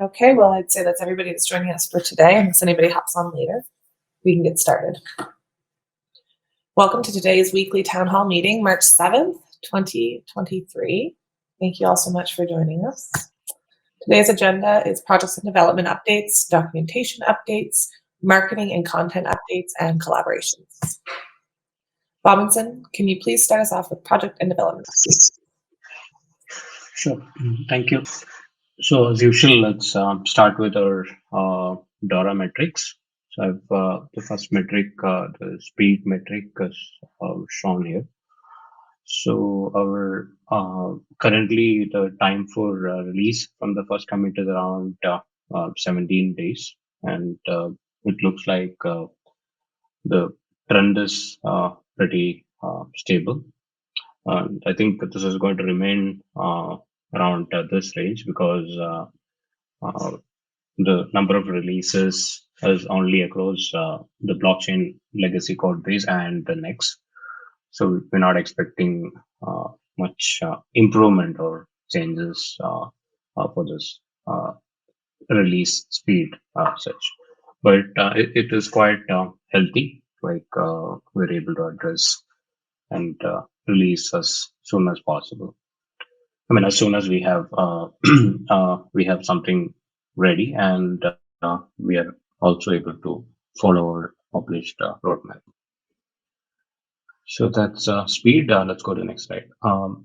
Okay, well, I'd say that's everybody that's joining us for today. Unless anybody hops on later, we can get started. Welcome to today's weekly Town Hall meeting, March 7th, 2023. Thank you all so much for joining us. Today's agenda is projects and development updates, documentation updates, marketing and content updates, and collaborations. Robinson, can you please start us off with project and development updates? Sure. Thank you. So as usual, let's start with our DORA metrics. So I've the first metric, the speed metric, is shown here. So our currently the time for release from the first commit is around 17 days, and it looks like the trend is pretty stable. And I think that this is going to remain around this range because uh, the number of releases is only across the blockchain legacy code base and the next. So we're not expecting much improvement or changes for this release speed such. But it is quite healthy, like we're able to address and release as soon as possible. I mean, as soon as we have we have something ready, and we are also able to follow our published roadmap. So that's speed. Let's go to the next slide.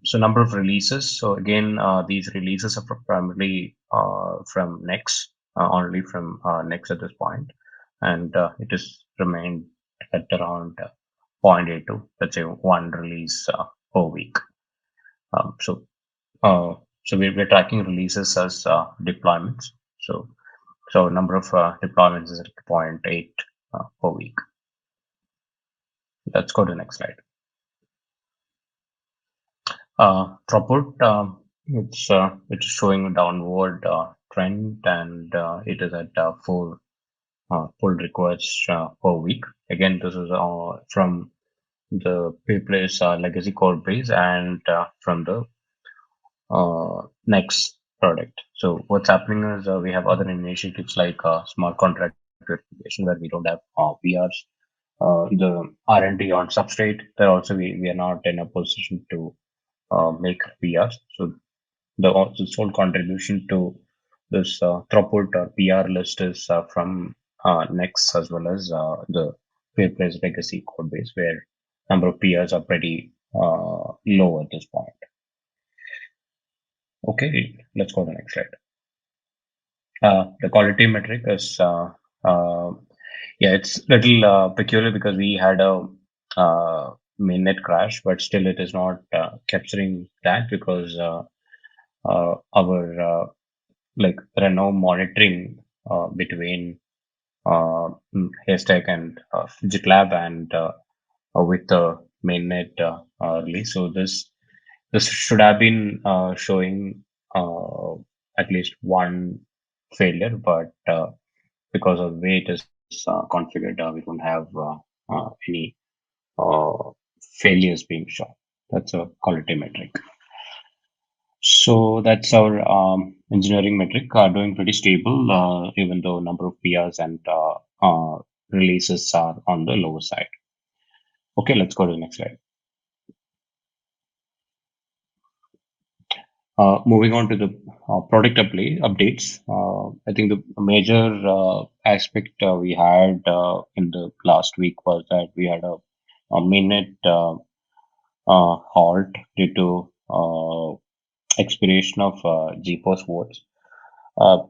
So number of releases. So again, these releases are primarily from Next, only from Next at this point, and it has remained at around 0.82. Let's say one release per week. So so we're tracking releases as deployments. So number of deployments is at 0.8 per week. Let's go to the next slide. Throughput, it's showing a downward trend, and it is at 4 pull requests per week. Again, this is from the Peerplays legacy code base and from the next product. So what's happening is we have other initiatives like smart contract verification where we don't have PRs. The R&D on substrate, there also we are not in a position to make PRs. So the sole contribution to this throughput or PR list is from Next as well as the Peerplays legacy code base where number of PRs are pretty low at this point. Okay, let's go to the next slide. The quality metric is yeah, it's little peculiar because we had a mainnet crash, but still it is not capturing that because our like there are no monitoring between Haystack and GitLab and with the mainnet release. So this should have been showing at least one failure, but because of the way it is configured, we don't have any uh, failures being shown. That's a quality metric. So that's our engineering metric, doing pretty stable, even though number of PRs and releases are on the lower side. Okay, let's go to the next slide. Moving on to the product updates, I think the major aspect we had in the last week was that we had a mainnet halt due to expiration of GPOS votes.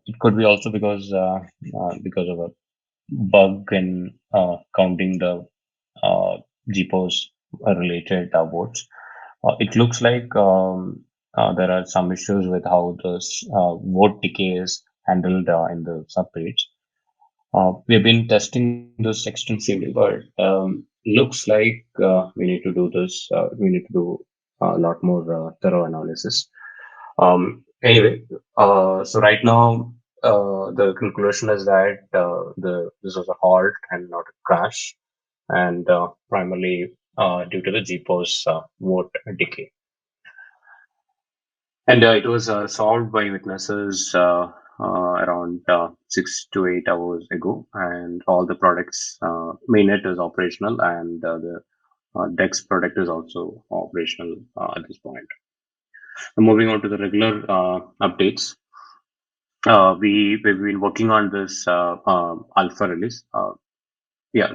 It could be also because of a bug in counting the GPOS related votes. It looks like there are some issues with how this vote decay is handled in the subpage. We've been testing this extensively, but looks like we need to do this. We need to do a lot more thorough analysis. Anyway, so right now the conclusion is that this was a halt and not a crash, and primarily due to the GPOS vote decay. And it was solved by witnesses around 6 to 8 hours ago, and all the products mainnet is operational, and the Dex product is also operational at this point. Moving on to the regular updates, we've been working on this alpha release.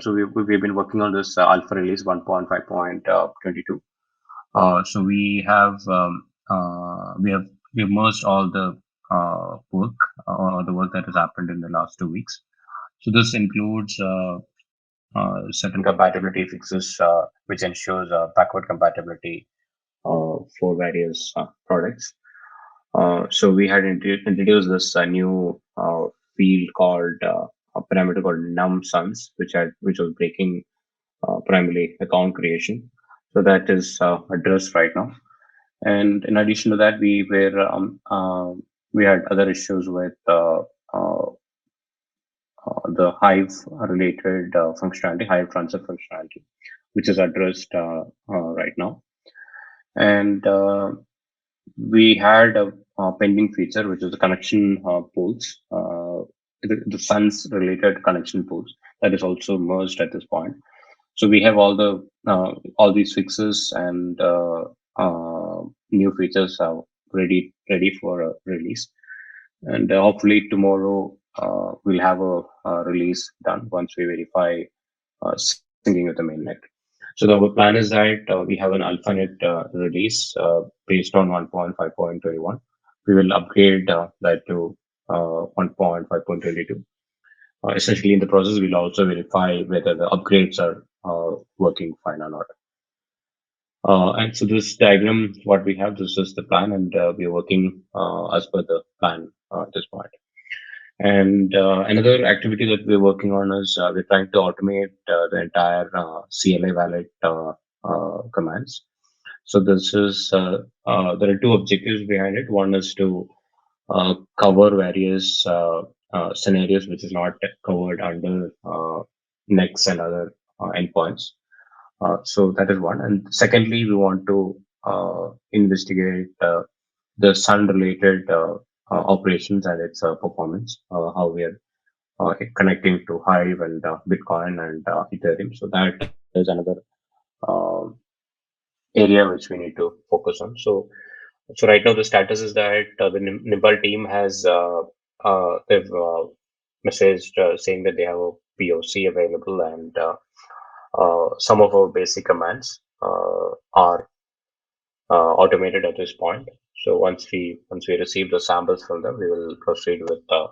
So we've been working on this alpha release 1.5.22. So we have merged all the work or the work that has happened in the last 2 weeks. So this includes certain compatibility fixes, which ensures backward compatibility for various products. So we had introduced this new field called a parameter called num sons, which was breaking primarily account creation. So that is addressed right now. And in addition to that, we had other issues with the Hive related functionality, Hive transfer functionality, which is addressed right now. And we had a pending feature, which is the connection pools, the Suns related connection pools that is also merged at this point. So we have all these fixes and new features are ready for a release, and hopefully tomorrow we'll have a release done once we verify syncing with the mainnet. So the plan is that we have an AlphaNet release based on 1.5.21. We will upgrade that to 1.5.22. Essentially, in the process, we'll also verify whether the upgrades are working fine or not. And so this diagram, what we have, this is the plan, and we are working as per the plan at this point. And another activity that we're working on is we're trying to automate the entire CLI valid commands. So there are two objectives behind it. One is to cover various scenarios which is not covered under NEX and other endpoints. So that is one. And secondly, we want to investigate the Sun related operations and its performance, how we are connecting to Hive and Bitcoin and Ethereum. So that is another uh, area which we need to focus on. So right now the status is that the Nimble team has they've messaged saying that they have a POC available, and some of our basic commands are automated at this point. So once we receive the samples from them, we will proceed with the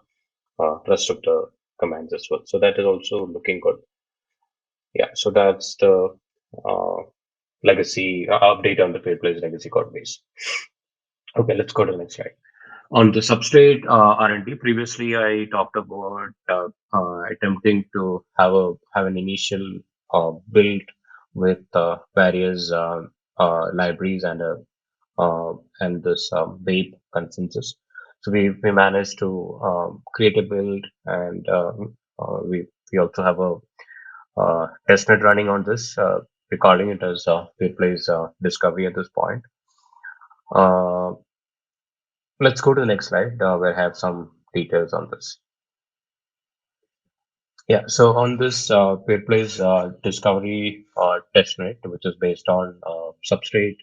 rest of the commands as well. So that is also looking good. Yeah. So that's the uh, legacy update on the Peerplays legacy code base. Okay, let's go to the next slide. On the substrate R&D, previously I talked about attempting to have an initial build with various libraries and this Babe consensus. So we managed to create a build, and we also have a testnet running on this. We're calling it as Peerplays Discovery at this point. Uh, let's go to the next slide where I have some details on this. Yeah, so on this Peerplays Discovery testnet, which is based on Substrate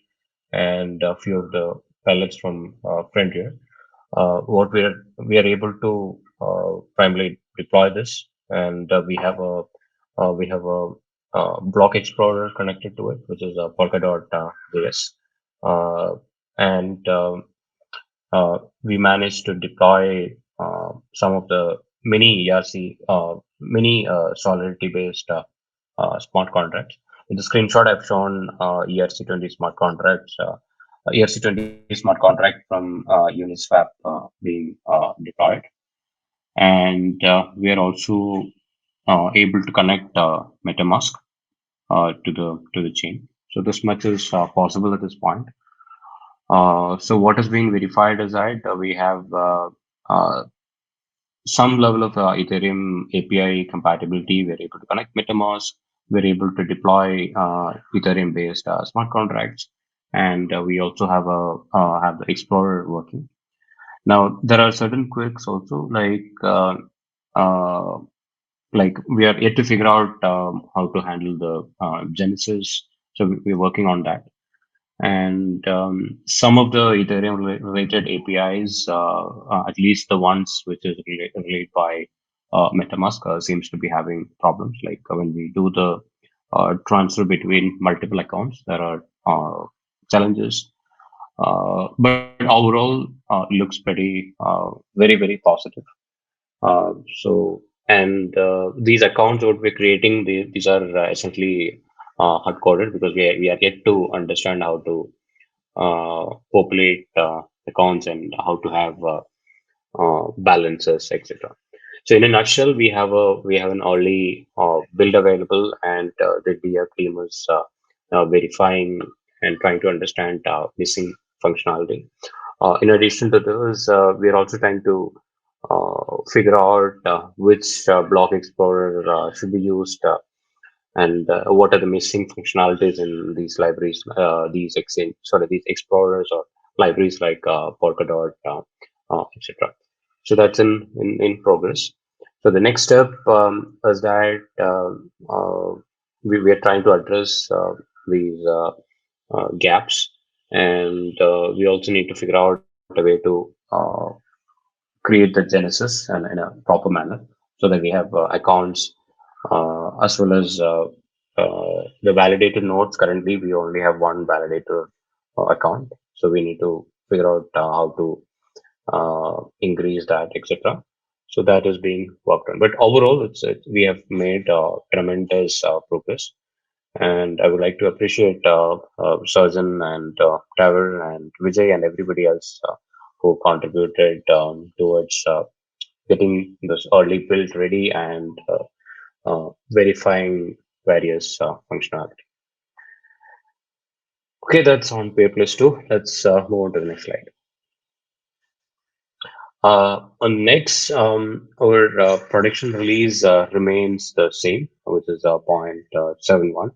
and a few of the pellets from Frontier, what we are able to primarily deploy this, and we have a block explorer connected to it, which is a Polkadot JS, and we managed to deploy some of the mini ERC, mini Solidity based smart contracts. In the screenshot, I've shown ERC20 smart contracts, ERC20 smart contract from Uniswap being deployed, and we are also able to connect MetaMask to the chain. So this much is possible at this point. So what has been verified is that we have uh, some level of Ethereum API compatibility. We're able to connect MetaMask. We're able to deploy Ethereum-based smart contracts, and we also have the Explorer working. Now there are certain quirks also, uh, like we are yet to figure out how to handle the Genesis. So we're working on that. And some of the Ethereum related APIs, at least the ones which is relayed by MetaMask, seems to be having problems. Like when we do the transfer between multiple accounts, there are challenges. But overall, looks pretty very, very positive. And these accounts what we're creating, these are essentially hard coded because we are yet to understand how to populate accounts and how to have balances, etc. So in a nutshell, we have an early build available, and the dev team is verifying and trying to understand missing functionality. In addition to this, we are also trying to figure out which block explorer should be used, and what are the missing functionalities in these libraries, these explorers or libraries like Polkadot, etc. So that's in progress. So the next step is that we are trying to address these gaps, and we also need to figure out a way to create the genesis and in a proper manner so that we have accounts as well as the validator nodes. Currently we only have one validator account, so we need to figure out how to increase that, etc. So that is being worked on, but overall we have made tremendous progress. And I would like to appreciate Sarjan and Trevor and Vijay and everybody else who contributed towards getting this early build ready and verifying various functionality. Okay, that's on Peerplays too. Let's move on to the next slide. On next, our production release remains the same, which is 0.71,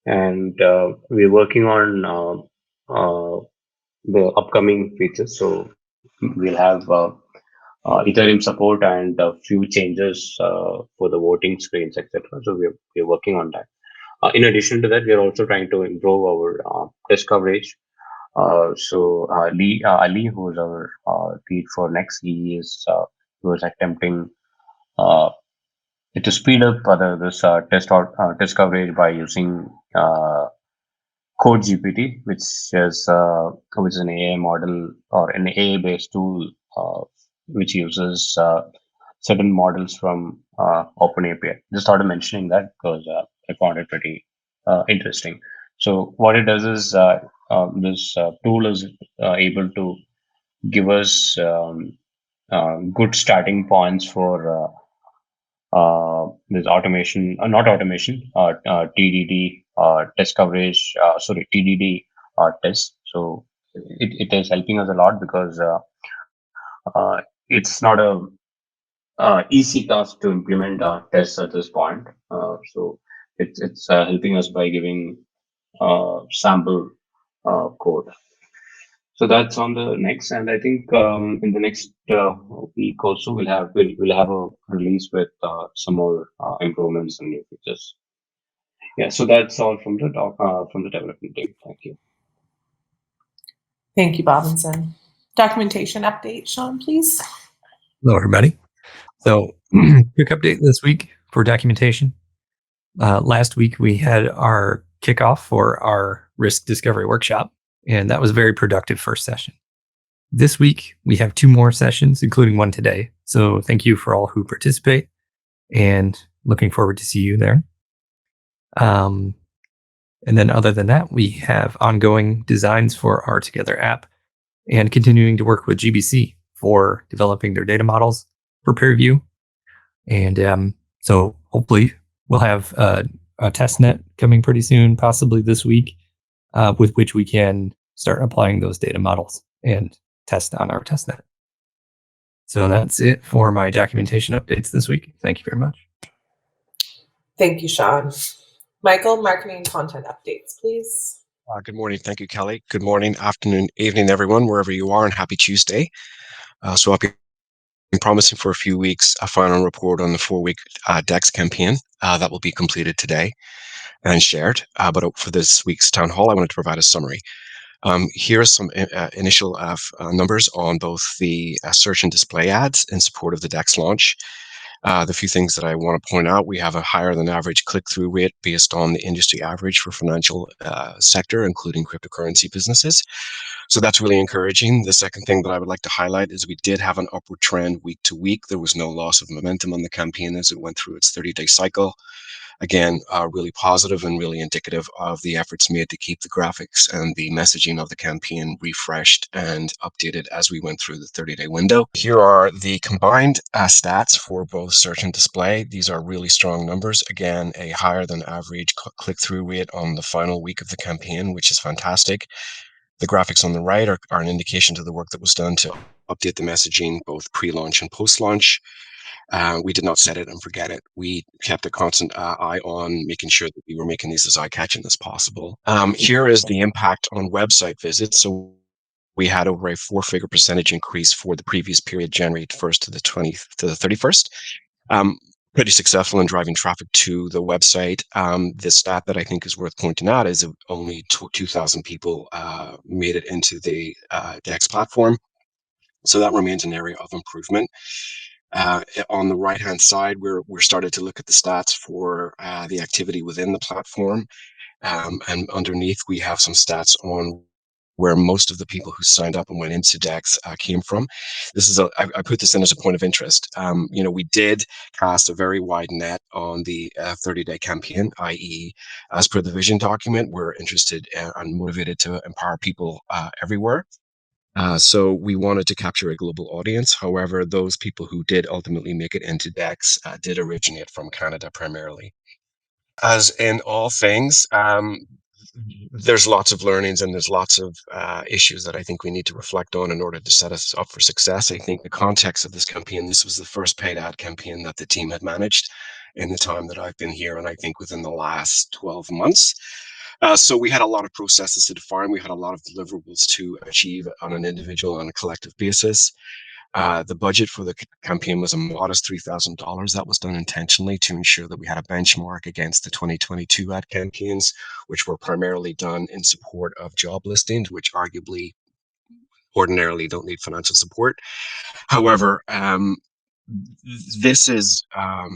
and we're working on the upcoming features. So we'll have Ethereum support and a few changes for the voting screens, etc. So we're working on that. In addition to that, we are also trying to improve our test coverage. Ali, who is our lead for next, he was attempting uh, to speed up this test coverage by using Code GPT, which is an AI model or an AI based tool which uses certain models from OpenAPI. Just started mentioning that because I found it pretty interesting. So what it does is this tool is able to give us good starting points for this automation, not automation, TDD test coverage, TDD test. So it is helping us a lot because it's not a easy task to implement tests at this point. So it's helping us by giving sample code. So that's on the next, and I think in the next week also we'll have a release with some more improvements and new features. Yeah, so that's all from the development team. Thank you. Thank you, Robinson. Documentation update, Sean, please. Hello, everybody. So, quick update this week for documentation. Last week, we had our kickoff for our risk discovery workshop, and that was a very productive first session. This week, we have 2 more sessions, including one today. So, thank you for all who participate, and looking forward to see you there. And then other than that, we have ongoing designs for our Together app and continuing to work with GBC for developing their data models for peer review. And so hopefully we'll have a test net coming pretty soon, possibly this week, with which we can start applying those data models and test on our test net. So that's it for my documentation updates this week. Thank you very much. Thank you, Sean. Michael, marketing and content updates, please. Good morning. Thank you, Kelly. Good morning, afternoon, evening, everyone, wherever you are, and happy Tuesday. So I've been promising for a few weeks a final report on the 4-week DEX campaign that will be completed today and shared. But for this week's town hall, I wanted to provide a summary. Here are some initial numbers on both the search and display ads in support of the DEX launch. The few things that I want to point out: we have a higher than average click-through rate based on the industry average for financial sector, including cryptocurrency businesses. So that's really encouraging. The second thing that I would like to highlight is we did have an upward trend week to week. There was no loss of momentum on the campaign as it went through its 30-day cycle. Again, really positive and really indicative of the efforts made to keep the graphics and the messaging of the campaign refreshed and updated as we went through the 30-day window. Here are the combined stats for both search and display. These are really strong numbers. Again, a higher than average click-through rate on the final week of the campaign, which is fantastic. The graphics on the right are an indication to the work that was done to update the messaging both pre-launch and post-launch. We did not set it and forget it. We kept a constant eye on making sure that we were making these as eye-catching as possible. Here is the impact on website visits. So we had over a 4-figure percentage increase for the previous period, January 1st to the 31st. Pretty successful in driving traffic to the website. The stat that I think is worth pointing out is only 2,000 people made it into the DEX platform. So that remains an area of improvement. On the right-hand side, we're started to look at the stats for the activity within the platform. And underneath, we have some stats on where most of the people who signed up and went into DEX came from. This is I put this in as a point of interest. We did cast a very wide net on the 30-day campaign, i.e., as per the vision document, we're interested and motivated to empower people everywhere. So we wanted to capture a global audience. However, those people who did ultimately make it into DEX did originate from Canada primarily. As in all things, there's lots of learnings and there's lots of issues that I think we need to reflect on in order to set us up for success. I think the context of this campaign, this was the first paid ad campaign that the team had managed in the time that I've been here, and I think within the last 12 months. So we had a lot of processes to define. We had a lot of deliverables to achieve on an individual and a collective basis. The budget for the campaign was a modest $3,000. That was done intentionally to ensure that we had a benchmark against the 2022 ad campaigns, which were primarily done in support of job listings, which arguably ordinarily don't need financial support. However, this is, I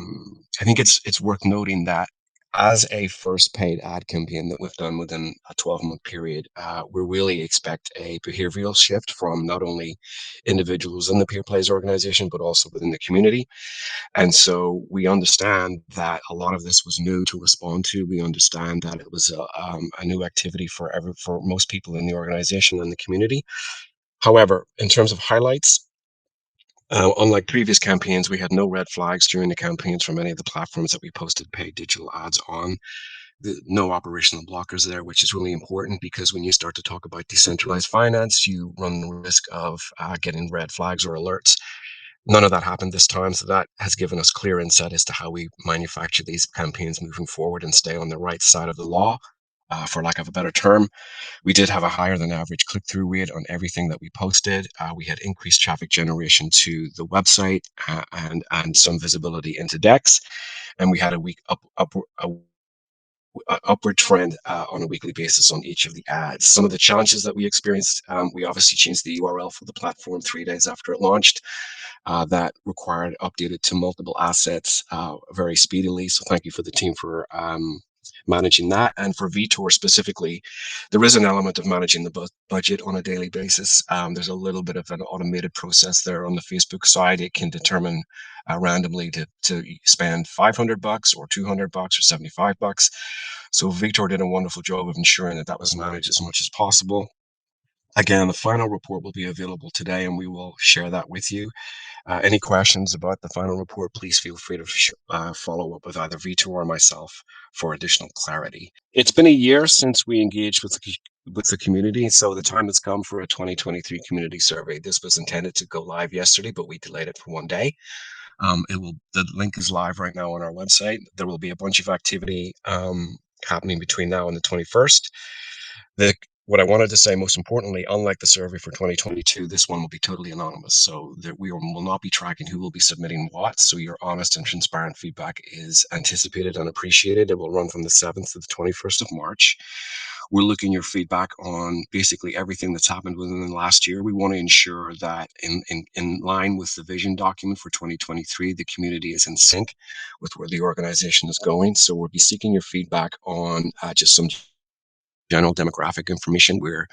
think it's worth noting that as a first paid ad campaign that we've done within a 12-month period, we really expect a behavioral shift from not only individuals in the Peerplays organization, but also within the community. And so we understand that a lot of this was new to respond to. We understand that it was a new activity for most people in the organization and the community. However, in terms of highlights, unlike previous campaigns, we had no red flags during the campaigns from any of the platforms that we posted paid digital ads on. No operational blockers there, which is really important because when you start to talk about decentralized finance, you run the risk of getting red flags or alerts. None of that happened this time, so that has given us clear insight as to how we manufacture these campaigns moving forward and stay on the right side of the law, for lack of a better term. We did have a higher than average click-through rate on everything that we posted. We had increased traffic generation to the website and some visibility into DEX, and we had a upward trend on a weekly basis on each of the ads. Some of the challenges that we experienced, we obviously changed the URL for the platform 3 days after it launched. That required updated to multiple assets very speedily. So thank you for the team for managing that. And for Vitor specifically, there is an element of managing the budget on a daily basis. There's a little bit of an automated process there on the Facebook side. It can determine randomly to spend $500 or $200 or $75. So Vitor did a wonderful job of ensuring that that was managed as much as possible. Again, the final report will be available today, and we will share that with you. Any questions about the final report, please feel free to follow up with either Vitor or myself for additional clarity. It's been a year since we engaged with the community, so the time has come for a 2023 community survey. This was intended to go live yesterday, but we delayed it for one day. The link is live right now on our website. There will be a bunch of activity happening between now and the 21st. The What I wanted to say most importantly, unlike the survey for 2022, this one will be totally anonymous. So that we will not be tracking who will be submitting what. So your honest and transparent feedback is anticipated and appreciated. It will run from the 7th to the 21st of March. We're looking your feedback on basically everything that's happened within the last year. We want to ensure that in line with the vision document for 2023, the community is in sync with where the organization is going. So we'll be seeking your feedback on just some general demographic information. We're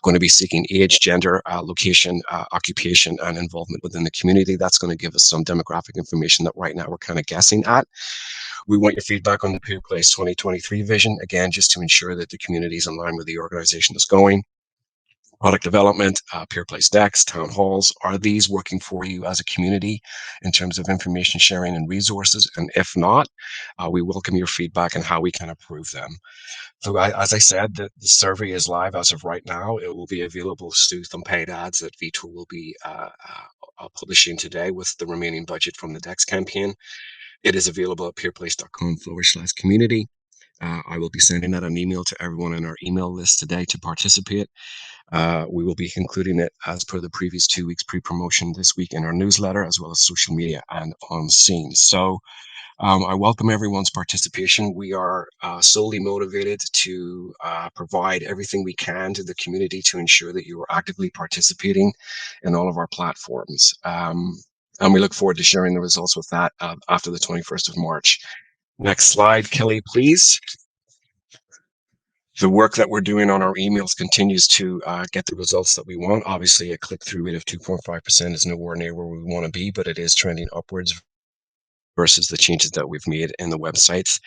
going to be seeking age, gender, location, occupation, and involvement within the community. That's going to give us some demographic information that right now we're kind of guessing at. We want your feedback on the Peerplays 2023 vision, again, just to ensure that the community is in line with the organization is going. Product development, Peerplays decks, town halls, are these working for you as a community in terms of information sharing and resources? And if not, we welcome your feedback on how we can improve them. So as I said, the survey is live as of right now. It will be available through some paid ads that Vito will be publishing today with the remaining budget from the DEX campaign. It is available at peerplace.com/community. I will be sending out an email to everyone in our email list today to participate. We will be including it as per the previous 2 weeks pre-promotion this week in our newsletter, as well as social media and on scene. So I welcome everyone's participation. We are solely motivated to provide everything we can to the community to ensure that you are actively participating in all of our platforms. And we look forward to sharing the results with that after the 21st of March. Next slide, Kelly, please. The work that we're doing on our emails continues to get the results that we want. Obviously, a click-through rate of 2.5% is nowhere near where we want to be, but it is trending upwards versus the changes that we've made in the websites.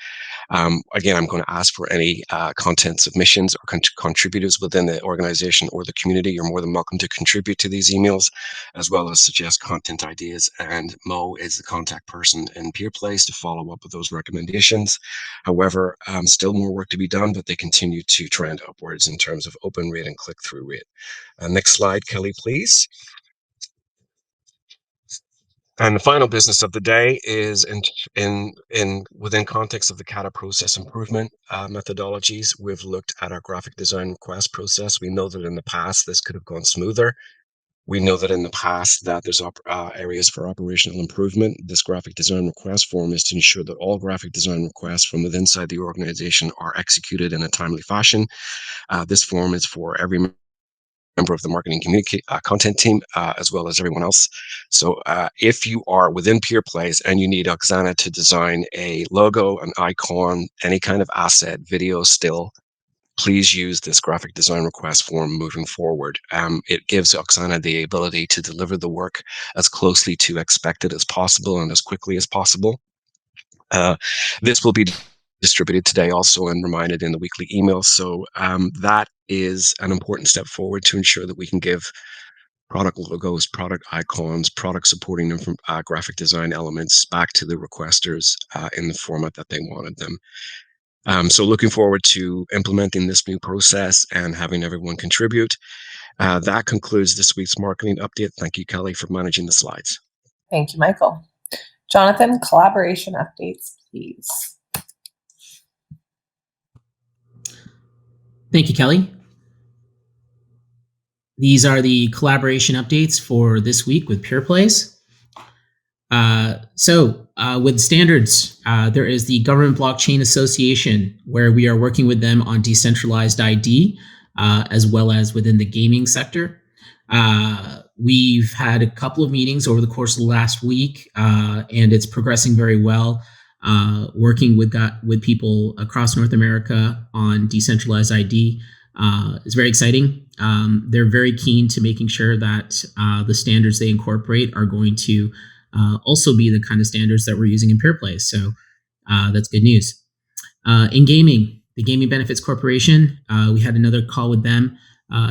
Again, I'm going to ask for any content submissions or contributors within the organization or the community. You're more than welcome to contribute to these emails, as well as suggest content ideas. And Mo is the contact person in Peerplays to follow up with those recommendations. However, still more work to be done, but they continue to trend upwards in terms of open rate and click-through rate. Next slide, Kelly, please. And the final business of the day is within context of the CATA process improvement methodologies. We've looked at our graphic design request process. We know that in the past this could have gone smoother. We know that in the past that there's areas for operational improvement. This graphic design request form is to ensure that all graphic design requests from within inside the organization are executed in a timely fashion. This form is for every member of the marketing content team, as well as everyone else. So if you are within Peerplays and you need Oksana to design a logo, an icon, any kind of asset, video, still, please use this graphic design request form moving forward. It gives Oksana the ability to deliver the work as closely to expected as possible and as quickly as possible. This will be distributed today also and reminded in the weekly emails. So that is an important step forward to ensure that we can give product logos, product icons, product supporting graphic design elements back to the requesters in the format that they wanted them. So looking forward to implementing this new process and having everyone contribute. That concludes this week's marketing update. Thank you, Kelly, for managing the slides. Thank you, Michael. Jonathan, collaboration updates, please. Thank you, Kelly. These are the collaboration updates for this week with Peerplays. With standards, there is the Government Blockchain Association, where we are working with them on decentralized ID, as well as within the gaming sector. We've had a couple of meetings over the course of the last week, and it's progressing very well. Working with people across North America on decentralized ID is very exciting. They're very keen to making sure that the standards they incorporate are going to also be the kind of standards that we're using in Peerplays. So that's good news. In gaming, the Gaming Benefits Corporation, we had another call with them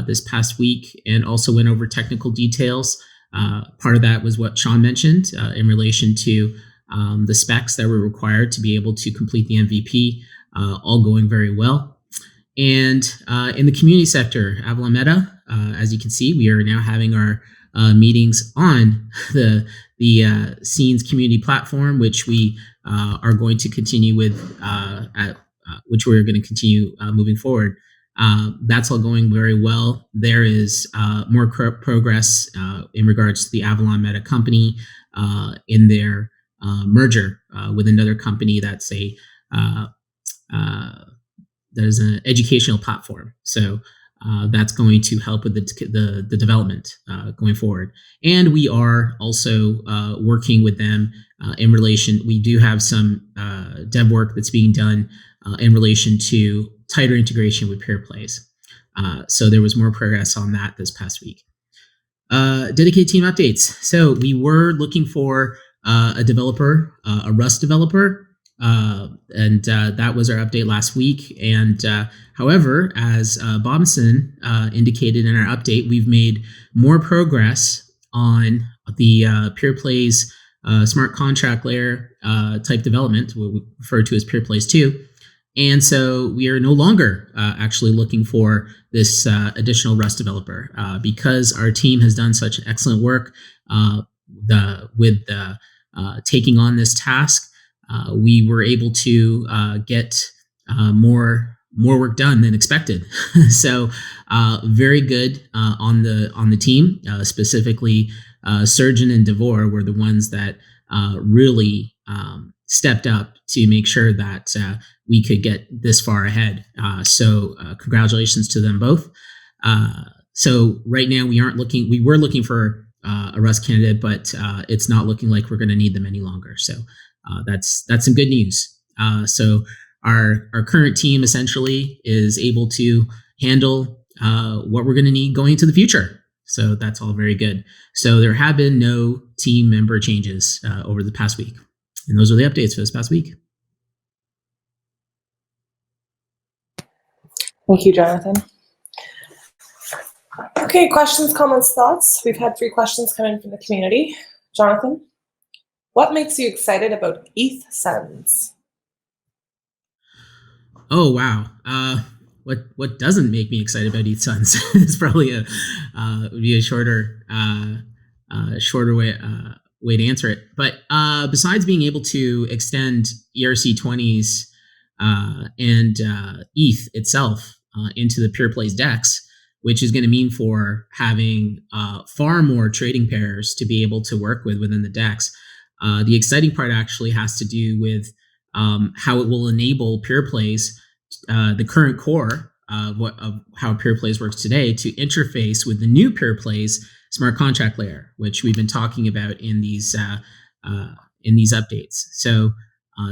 this past week and also went over technical details. Part of that was what Sean mentioned in relation to the specs that were required to be able to complete the MVP, all going very well. And in the community sector, Avalon, as you can see, we are now having our meetings on the Scenes community platform, which we are going to continue with, which we're going to continue moving forward. That's all going very well. There is more progress in regards to the Avalon Meta company in their merger with another company that's that is an educational platform. So that's going to help with the development going forward. And we are also working with them in relation. We do have some dev work that's being done in relation to tighter integration with Peerplays. So there was more progress on that this past week. Dedicated team updates. So we were looking for a developer, a Rust developer, and that was our update last week. And however, as Bobson indicated in our update, we've made more progress on the Peerplays smart contract layer type development, what we refer to as Peerplays 2. And so we are no longer actually looking for this additional Rust developer because our team has done such excellent work with taking on this task. We were able to get more work done than expected. So very good on the team. Specifically, Surgeon and Devore were the ones that really stepped up to make sure that we could get this far ahead. So congratulations to them both. So right now we were looking for a Rust candidate, but it's not looking like we're going to need them any longer. So that's some good news. So our current team essentially is able to handle what we're going to need going into the future. So that's all very good. So there have been no team member changes over the past week. And those are the updates for this past week. Thank you, Jonathan. Okay, questions, comments, thoughts. We've had 3 questions come in from the community. Jonathan, what makes you excited about ETH Sends? Oh, wow. What doesn't make me excited about ETH Sends is probably would be a shorter way to answer it. But besides being able to extend ERC20s and ETH itself into the Peerplays DEX, which is going to mean for having far more trading pairs to be able to work with within the DEX. The exciting part actually has to do with how it will enable Peerplays, the current core of how Peerplays works today, to interface with the new Peerplays smart contract layer, which we've been talking about in these updates. So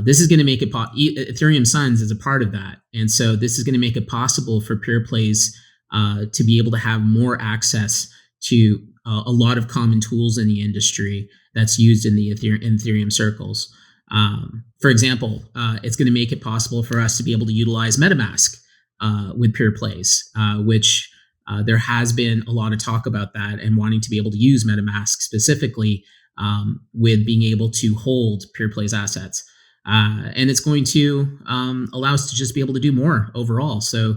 this is going to make it Ethereum Suns is a part of that, and so this is going to make it possible for Peerplays to be able to have more access to a lot of common tools in the industry that's used in the Ethereum circles. For example, it's going to make it possible for us to be able to utilize MetaMask with Peerplays, which there has been a lot of talk about that and wanting to be able to use MetaMask specifically with being able to hold Peerplays assets. And it's going to allow us to just be able to do more overall. So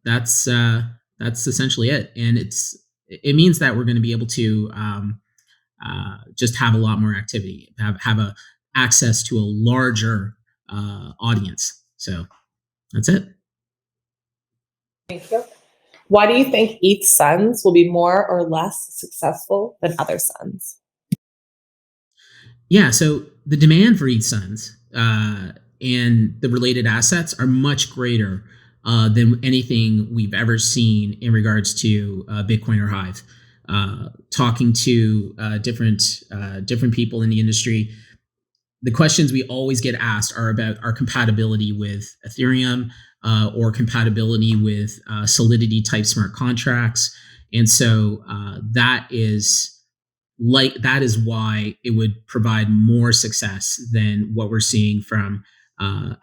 that's essentially it. And it means that we're going to be able to just have a lot more activity, have a access to a larger audience. So that's it. Thank you. Why do you think ETH Suns will be more or less successful than other Suns? Yeah, so the demand for ETH Suns and the related assets are much greater than anything we've ever seen in regards to Bitcoin or Hive. Talking to different people in the industry, the questions we always get asked are about our compatibility with Ethereum or compatibility with Solidity type smart contracts. And so that is why it would provide more success than what we're seeing from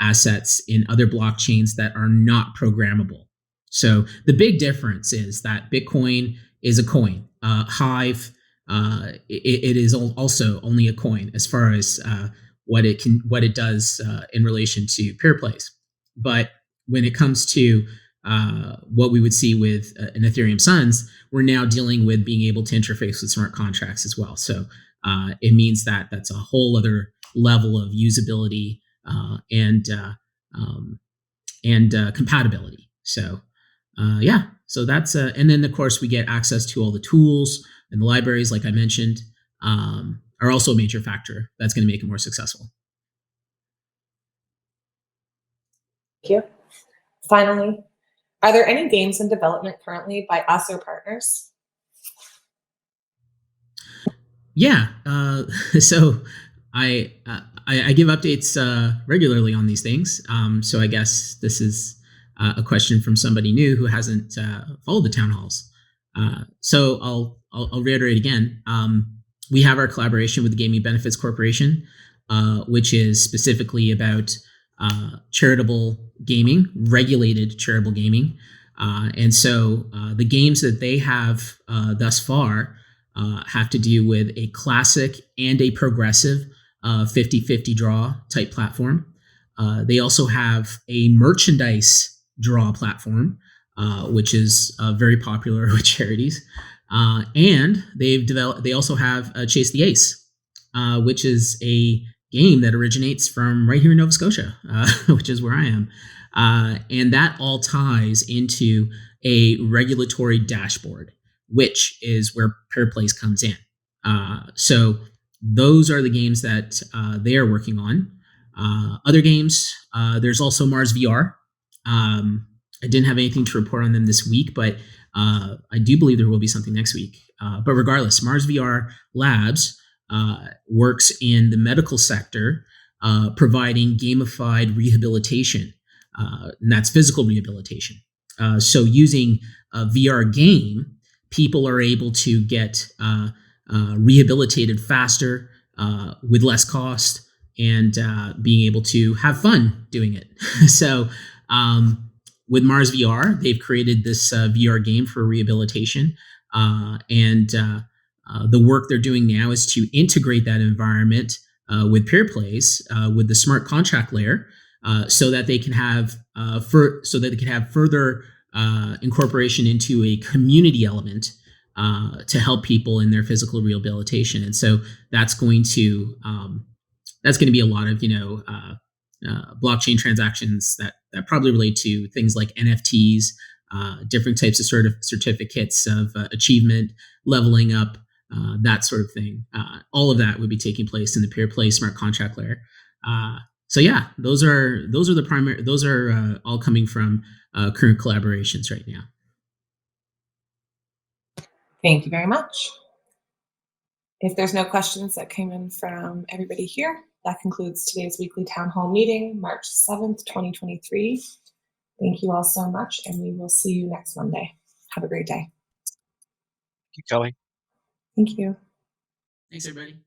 assets in other blockchains that are not programmable. So the big difference is that Bitcoin is a coin. Hive, it is also only a coin as far as what it does in relation to Peerplays. But when it comes to what we would see with an Ethereum Suns, we're now dealing with being able to interface with smart contracts as well. So it means that that's a whole other level of usability and compatibility. So Yeah, so that's and then of course we get access to all the tools and the libraries, like I mentioned, are also a major factor that's going to make it more successful. Thank you. Finally, are there any games in development currently by us or partners? Yeah, so I give updates regularly on these things. So I guess this is a question from somebody new who hasn't followed the town halls. So I'll reiterate again. We have our collaboration with the Gaming Benefits Corporation, which is specifically about charitable gaming, regulated charitable gaming. And so the games that they have thus far have to do with a classic and a progressive 50-50 draw type platform. They also have a merchandise draw platform, which is very popular with charities. And they also have Chase the Ace, which is a game that originates from right here in Nova Scotia, which is where I am. And that all ties into a regulatory dashboard, which is where Peerplays comes in. So those are the games that they are working on. Other games, there's also Mars VR. I didn't have anything to report on them this week, but I do believe there will be something next week. But regardless, Mars VR Labs works in the medical sector, providing gamified rehabilitation, and that's physical rehabilitation. So using a VR game, people are able to get rehabilitated faster, with less cost, and being able to have fun doing it. So with Mars VR, they've created this VR game for rehabilitation, and the work they're doing now is to integrate that environment with Peerplays, with the smart contract layer, so that they can have further incorporation into a community element to help people in their physical rehabilitation. And so that's going to be a lot of blockchain transactions that probably relate to things like NFTs, different types of certificates of achievement, leveling up, that sort of thing. All of that would be taking place in the Peerplay smart contract layer. So yeah, those are the primary. Those are all coming from current collaborations right now. Thank you very much. If there's no questions that came in from everybody here, that concludes today's weekly town hall meeting, March 7th, 2023. Thank you all so much, and we will see you next Monday. Have a great day. Thank you, Kelly. Thank you. Thanks, everybody.